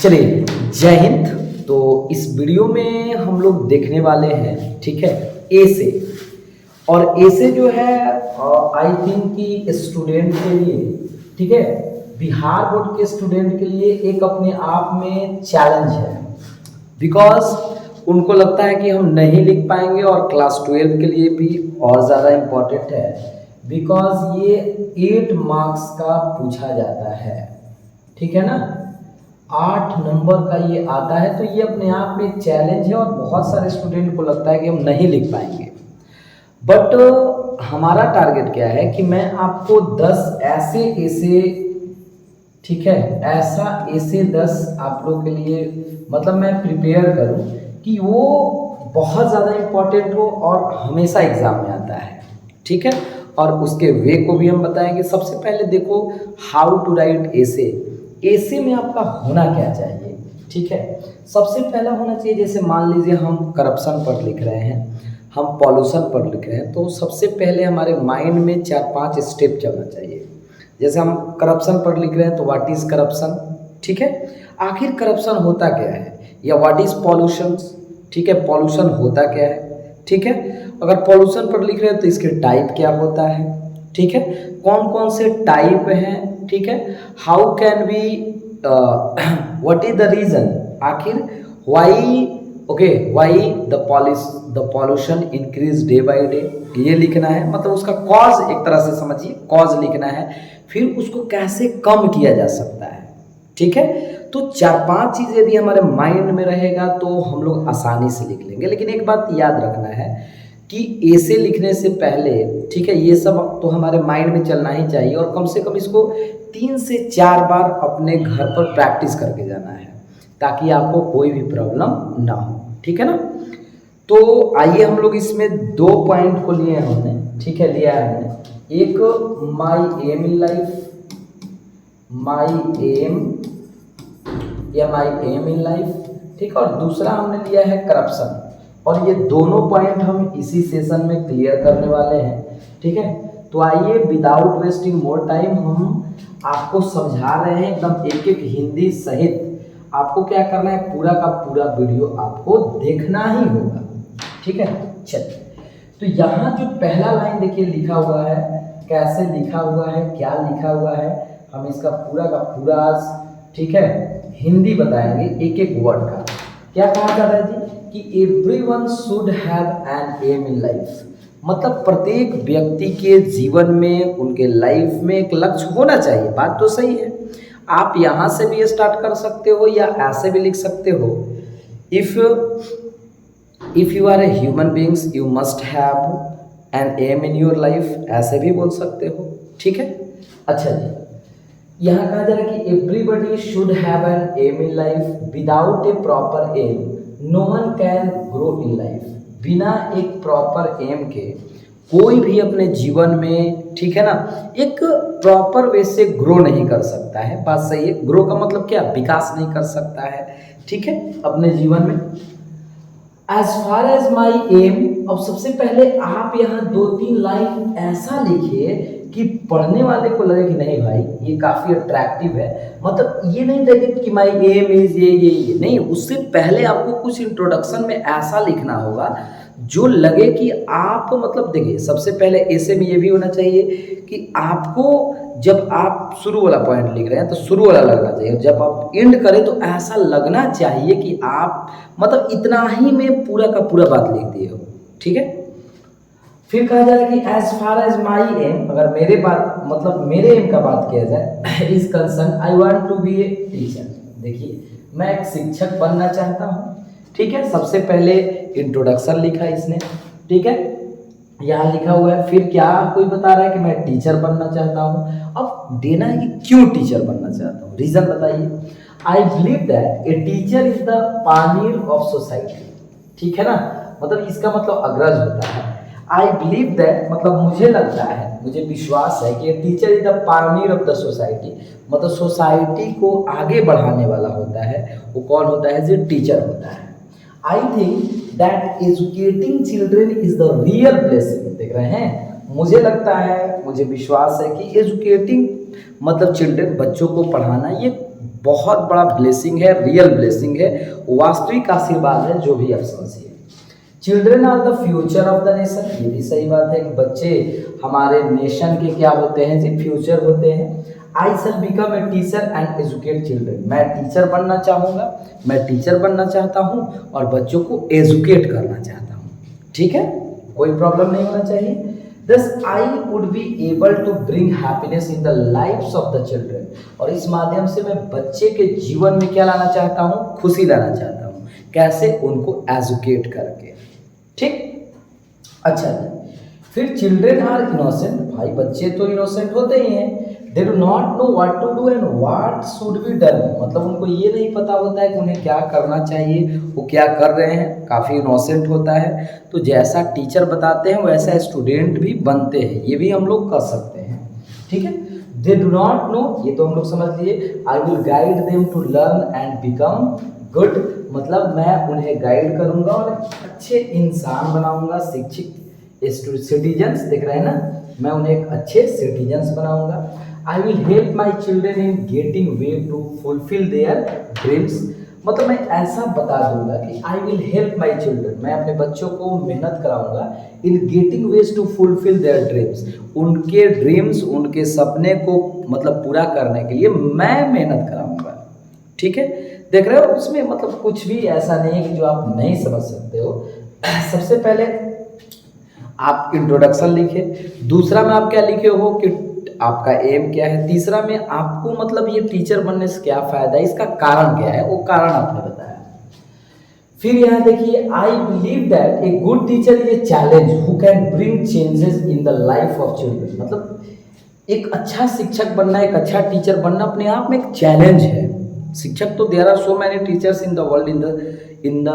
चलिए, जय हिंद। तो इस वीडियो में हम लोग देखने वाले हैं, ठीक है, ए से। और ए से जो है आई थिंक कि स्टूडेंट के लिए, ठीक है, बिहार बोर्ड के स्टूडेंट के लिए एक अपने आप में चैलेंज है। बिकॉज उनको लगता है कि हम नहीं लिख पाएंगे, और क्लास 12 के लिए भी और ज़्यादा इम्पोर्टेंट है, बिकॉज ये 8 मार्क्स का पूछा जाता है, ठीक है ना। 8 नंबर का ये आता है, तो ये अपने आप में एक चैलेंज है और बहुत सारे स्टूडेंट को लगता है कि हम नहीं लिख पाएंगे। बट हमारा टारगेट क्या है कि मैं आपको 10 ऐसे, ठीक है, ऐसा ऐसे 10 आप लोग के लिए मतलब मैं प्रिपेयर करूं कि वो बहुत ज़्यादा इम्पोर्टेंट हो और हमेशा एग्ज़ाम में आता है, ठीक है। और उसके वे को भी हम बताएंगे। सबसे पहले देखो, हाउ टू राइट ऐसे। ऐसे में आपका होना क्या चाहिए, ठीक है। सबसे पहला होना चाहिए, जैसे मान लीजिए हम करप्शन पर लिख रहे हैं, हम पॉल्यूशन पर लिख रहे हैं, तो सबसे पहले हमारे माइंड में 4-5 स्टेप चलना चाहिए। जैसे हम करप्शन पर लिख रहे हैं तो व्हाट इज़ करप्शन, ठीक है, आखिर करप्शन होता क्या है, या व्हाट इज़ पॉल्यूशन, ठीक है, पॉल्यूशन होता क्या है, ठीक है। अगर पॉल्यूशन पर लिख रहे हैं तो इसके टाइप क्या होता है, ठीक है, कौन कौन से टाइप हैं, ठीक है, how can we, what is the reason, आखिर why, okay, why the pollution increase day by day, ये लिखना है। मतलब उसका कॉज, एक तरह से समझिए, कॉज लिखना है। फिर उसको कैसे कम किया जा सकता है, ठीक है। तो 4-5 चीज़ यदि हमारे माइंड में रहेगा तो हम लोग आसानी से लिख लेंगे। लेकिन एक बात याद रखना है कि ऐसे लिखने से पहले, ठीक है, ये सब तो हमारे माइंड में चलना ही चाहिए, और कम से कम इसको 3 से 4 बार अपने घर पर प्रैक्टिस करके जाना है, ताकि आपको कोई भी प्रॉब्लम ना हो, ठीक है ना। तो आइए हम लोग इसमें 2 पॉइंट को लिए हमने, ठीक है, लिया है हमने। एक my aim in life, my aim या माई एम इन लाइफ, ठीक है, और दूसरा हमने लिया है करप्शन। और ये दोनों पॉइंट हम इसी सेशन में क्लियर करने वाले हैं, ठीक है। तो आइए, विदाउट वेस्टिंग मोर टाइम, हम आपको समझा रहे हैं एकदम एक एक हिंदी सहित। आपको क्या करना है, पूरा का पूरा वीडियो आपको देखना ही होगा, ठीक है। चलिए, तो यहाँ जो पहला लाइन देखिए लिखा हुआ है, कैसे लिखा हुआ है, क्या लिखा हुआ है, हम इसका पूरा का पूरा, ठीक है, हिंदी बताएंगे एक एक वर्ड का। क्या कहा जा रहा है जी कि everyone should have an aim in life, मतलब प्रत्येक व्यक्ति के जीवन में, उनके लाइफ में एक लक्ष्य होना चाहिए। बात तो सही है। आप यहाँ से भी स्टार्ट कर सकते हो या ऐसे भी लिख सकते हो, if you are a human beings you must have an aim in your life, ऐसे भी बोल सकते हो, ठीक है। अच्छा जी, यहाँ कहा जा रहा है कि everybody should have an aim in life, without a proper aim no one can grow in life. बिना एक प्रॉपर एम के कोई भी अपने जीवन में, ठीक है ना, एक प्रॉपर वे से ग्रो नहीं कर सकता है। बात सही है। ग्रो का मतलब क्या, विकास नहीं कर सकता है, ठीक है, अपने जीवन में। As far as my aim, अब सबसे पहले आप यहाँ 2-3 लाइन ऐसा लिखिए कि पढ़ने वाले को लगे कि नहीं भाई ये काफ़ी अट्रैक्टिव है। मतलब ये नहीं लगे कि माई एम इज ये नहीं। उससे पहले आपको कुछ इंट्रोडक्शन में ऐसा लिखना होगा जो लगे कि आप, मतलब देखिए, सबसे पहले ऐसे में ये भी होना चाहिए कि आपको जब आप शुरू वाला पॉइंट लिख रहे हैं तो शुरू वाला लगना चाहिए, जब आप एंड करें तो ऐसा लगना चाहिए कि आप मतलब इतना ही में पूरा का पूरा बात लिख दिए हो, ठीक है। फिर कहा जा रहा है कि as far as my aim, अगर मेरे बात मतलब मेरे एम का बात किया जाए, is concern I want to be a teacher. देखिए, मैं एक शिक्षक बनना चाहता हूँ, ठीक है। सबसे पहले इंट्रोडक्शन लिखा इसने, ठीक है, यहाँ लिखा हुआ है। फिर क्या कोई बता रहा है कि मैं टीचर बनना चाहता हूँ। अब देना है कि क्यों टीचर बनना चाहता हूँ, रीजन बताइए। I believe that a teacher is the Pioneer of society, ठीक है ना, मतलब इसका मतलब अग्रज होता है। आई बिलीव दैट मतलब मुझे लगता है, मुझे विश्वास है कि teacher is the Pioneer of the society, मतलब सोसाइटी को आगे बढ़ाने वाला होता है। वो कौन होता है, जो टीचर होता है। I think that educating children is the real blessing. देख रहे हैं, मुझे लगता है, मुझे विश्वास है कि एजुकेटिंग मतलब चिल्ड्रेन, बच्चों को पढ़ाना, ये बहुत बड़ा ब्लेसिंग है, रियल ब्लेसिंग है, वास्तविक आशीर्वाद है, जो भी आप समझिए। Children are the future of the nation, ये भी सही बात है कि बच्चे हमारे नेशन के क्या होते हैं जी, फ्यूचर होते हैं। I shall become a teacher and educate children, मैं टीचर बनना चाहूँगा, मैं टीचर बनना चाहता हूँ और बच्चों को एजुकेट करना चाहता हूँ। ठीक है, कोई प्रॉब्लम नहीं होना चाहिए। Thus I would be able to bring happiness in the lives of the children, और इस माध्यम से मैं बच्चे के जीवन में क्या लाना चाहता हूँ, खुशी लाना चाहता हूँ। कैसे? उनको एजुकेट करके। ठीक, अच्छा फिर चिल्ड्रेन आर इनोसेंट, भाई बच्चे तो इनोसेंट होते ही हैं। They do not know what to do and what should be done, मतलब उनको ये नहीं पता होता है कि उन्हें क्या करना चाहिए, वो क्या कर रहे हैं, काफ़ी इनोसेंट होता है। तो जैसा टीचर बताते हैं वैसा स्टूडेंट भी बनते हैं, ये भी हम लोग कर सकते हैं। ठीक है, दे डू नॉट नो, ये तो हम लोग समझ लिए। I will guide them to learn and become good, मतलब मैं उन्हें गाइड करूँगा और अच्छे इंसान बनाऊँगा, शिक्षित सिटीजन्स, देख रहे हैं ना, मैं उन्हें एक अच्छे सिटीजन्स बनाऊँगा। I will help my children in getting way to fulfil their dreams, मतलब मैं ऐसा बता दूंगा कि I will help my children, मैं अपने बच्चों को मेहनत कराऊंगा in getting ways to fulfil their dreams, उनके ड्रीम्स, उनके सपने को मतलब पूरा करने के लिए मैं मेहनत कराऊंगा। ठीक है, देख रहे हो, उसमें मतलब कुछ भी ऐसा नहीं है कि जो आप नहीं समझ सकते हो। सबसे पहले आप इंट्रोडक्शन लिखे, दूसरा में आप क्या लिखे हो कि आपका एम क्या है, तीसरा में आपको मतलब ये टीचर बनने से क्या फायदा है, इसका कारण क्या है, वो कारण आपने बताया। फिर यहाँ देखिए, I believe that A good teacher is a challenge who can bring changes in the life of children, मतलब एक अच्छा शिक्षक बनना, एक अच्छा टीचर बनना अपने आप में एक चैलेंज है। शिक्षक तो there are so many teachers in the world, in the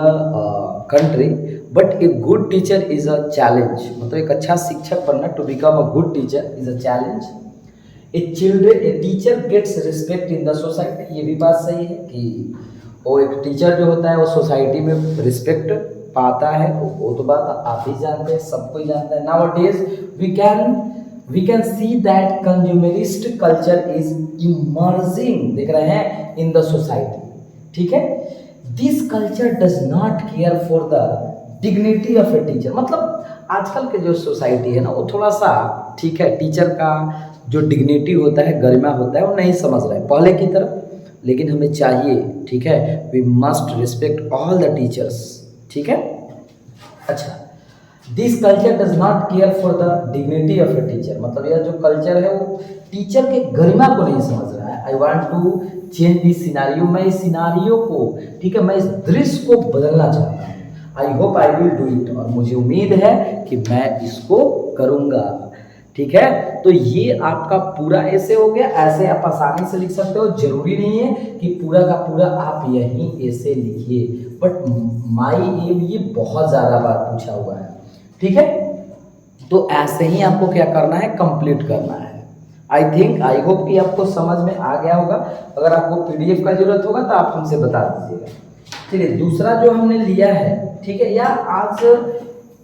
country, but a good teacher is a challenge, मतलब एक अच्छा शिक्षक बनना, to become a good teacher is a challenge. A teacher gets respect in the society, ये भी बात सही है कि वो एक टीचर जो होता है वो सोसाइटी में रिस्पेक्ट पाता है, वो तो बात आप ही जानते हैं, सब कोई जानता है। Now we can see that consumerist culture is emerging, देख रहे हैं, इन द सोसाइटी। ठीक है, this culture does not care for the dignity of a teacher, मतलब आजकल के जो सोसाइटी है ना, वो थोड़ा सा, ठीक है, टीचर का जो डिग्निटी होता है, गरिमा होता है, वो नहीं समझ रहे हैं पहले की तरह, लेकिन हमें चाहिए। ठीक है, we must respect all the teachers. ठीक है, अच्छा, this culture does not care for the dignity of a teacher, मतलब यह जो कल्चर है वो टीचर के गरिमा को नहीं समझ रहा है। I want to change this scenario, मैं इस सिनारियो को, ठीक है, मैं इस दृश्य को बदलना चाहता हूँ। I hope I will do it, और मुझे उम्मीद है कि मैं इसको करूँगा। ठीक है, तो ये आपका पूरा ऐसे हो गया। ऐसे आप आसानी से लिख सकते हो, जरूरी नहीं है कि पूरा का पूरा आप यही ऐसे लिखिए, बट माई एम ये बहुत ज़्यादा बार पूछा हुआ है। ठीक है, तो ऐसे ही आपको क्या करना है, कंप्लीट करना है। आई होप कि आपको समझ में आ गया होगा। अगर आपको पीडीएफ का जरूरत होगा तो आप हमसे बता दीजिएगा। चलिए, दूसरा जो हमने लिया है, ठीक है, या आज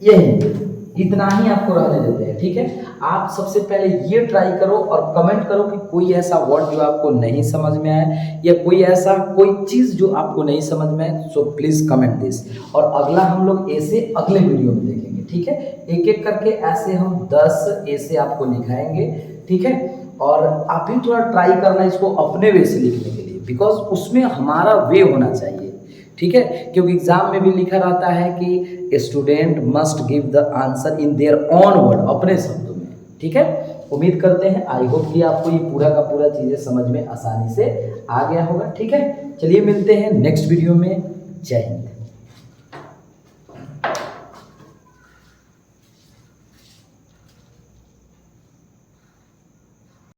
यही इतना ही आपको रहने देते हैं। ठीक है, आप सबसे पहले ये ट्राई करो और कमेंट करो कि कोई ऐसा वर्ड जो आपको नहीं समझ में आया, या कोई ऐसा कोई चीज़ जो आपको नहीं समझ में आए, सो प्लीज़ कमेंट दिस। और अगला हम लोग ऐसे अगले वीडियो में देखेंगे। ठीक है, एक एक करके ऐसे हम 10 ऐसे आपको लिखाएंगे। ठीक है, और आप भी थोड़ा ट्राई करना इसको अपने वे से लिखने के लिए, बिकॉज उसमें हमारा वे होना चाहिए। ठीक है, क्योंकि एग्जाम में भी लिखा रहता है कि student must give the answer in their own word, अपने शब्दों में। ठीक है, उम्मीद करते हैं, आई होप कि आपको ये पूरा का पूरा चीज़ें समझ में आसानी से आ गया होगा। ठीक है, चलिए मिलते हैं नेक्स्ट वीडियो में। जय हिंद।